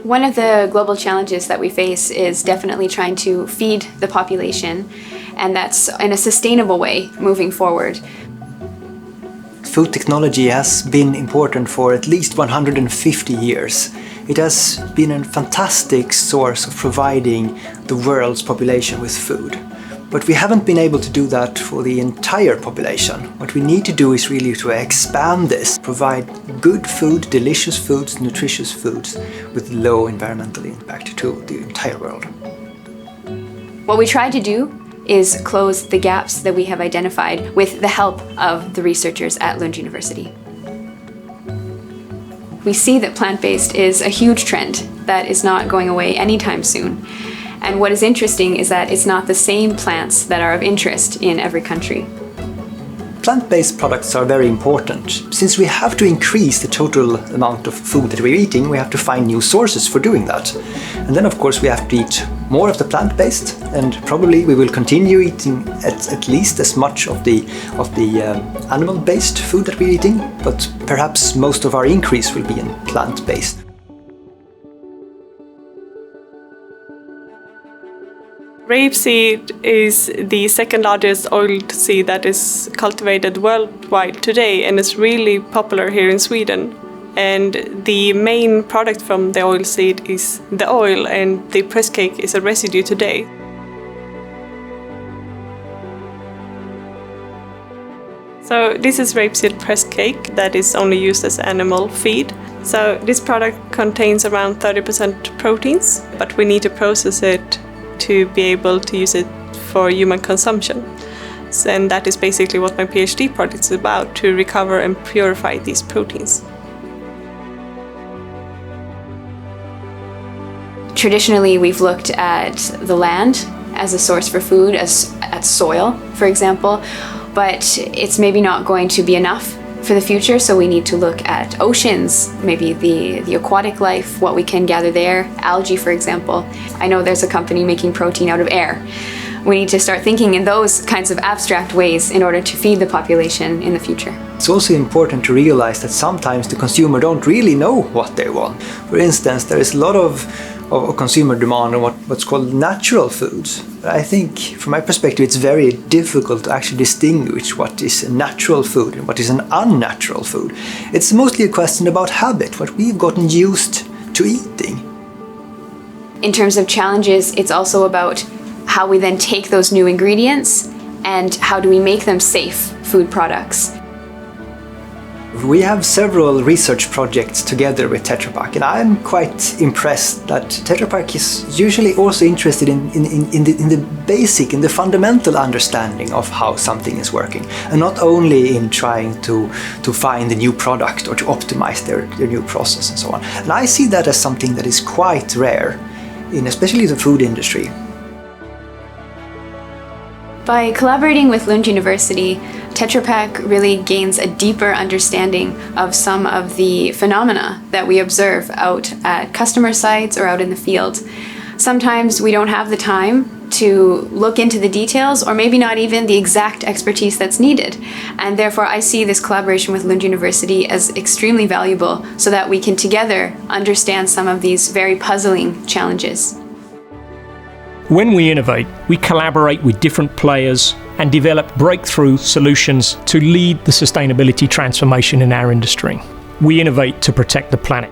One of the global challenges that we face is definitely trying to feed the population, and that's in a sustainable way moving forward. Food technology has been important for at least 150 years. It has been a fantastic source of providing the world's population with food. But we haven't been able to do that for the entire population. What we need to do is really to expand this, provide good food, delicious foods, nutritious foods with low environmental impact to the entire world. What we try to do is close the gaps that we have identified with the help of the researchers at Lund University. We see that plant-based is a huge trend that is not going away anytime soon. And what is interesting is that it's not the same plants that are of interest in every country. Plant-based products are very important. Since we have to increase the total amount of food that we're eating, we have to find new sources for doing that. And then of course we have to eat more of the plant-based, and probably we will continue eating at least as much of the animal-based food that we're eating, but perhaps most of our increase will be in plant-based. Rapeseed is the second largest oilseed that is cultivated worldwide today, and is really popular here in Sweden. And the main product from the oilseed is the oil, and the press cake is a residue today. So this is rapeseed press cake that is only used as animal feed. So this product contains around 30% proteins, but we need to process it to be able to use it for human consumption. And that is basically what my PhD project is about, to recover and purify these proteins. Traditionally, we've looked at the land as a source for food, at soil, for example, but it's maybe not going to be enough for the future, so we need to look at oceans, maybe the aquatic life, what we can gather there, algae, for example. I know there's a company making protein out of air. We need to start thinking in those kinds of abstract ways in order to feed the population in the future. It's also important to realize that sometimes the consumer don't really know what they want. For instance, there is a lot of consumer demand on what's called natural foods. I think, from my perspective, it's very difficult to actually distinguish what is a natural food and what is an unnatural food. It's mostly a question about habit, what we've gotten used to eating. In terms of challenges, it's also about how we then take those new ingredients and how do we make them safe food products. We have several research projects together with Tetra Pak, and I'm quite impressed that Tetra Pak is usually also interested in the basic, in the fundamental understanding of how something is working, and not only in trying to find a new product or to optimize their new process and so on. And I see that as something that is quite rare, in especially the food industry. By collaborating with Lund University, Tetra Pak really gains a deeper understanding of some of the phenomena that we observe out at customer sites or out in the field. Sometimes we don't have the time to look into the details, or maybe not even the exact expertise that's needed. And therefore I see this collaboration with Lund University as extremely valuable so that we can together understand some of these very puzzling challenges. When we innovate, we collaborate with different players and develop breakthrough solutions to lead the sustainability transformation in our industry. We innovate to protect the planet.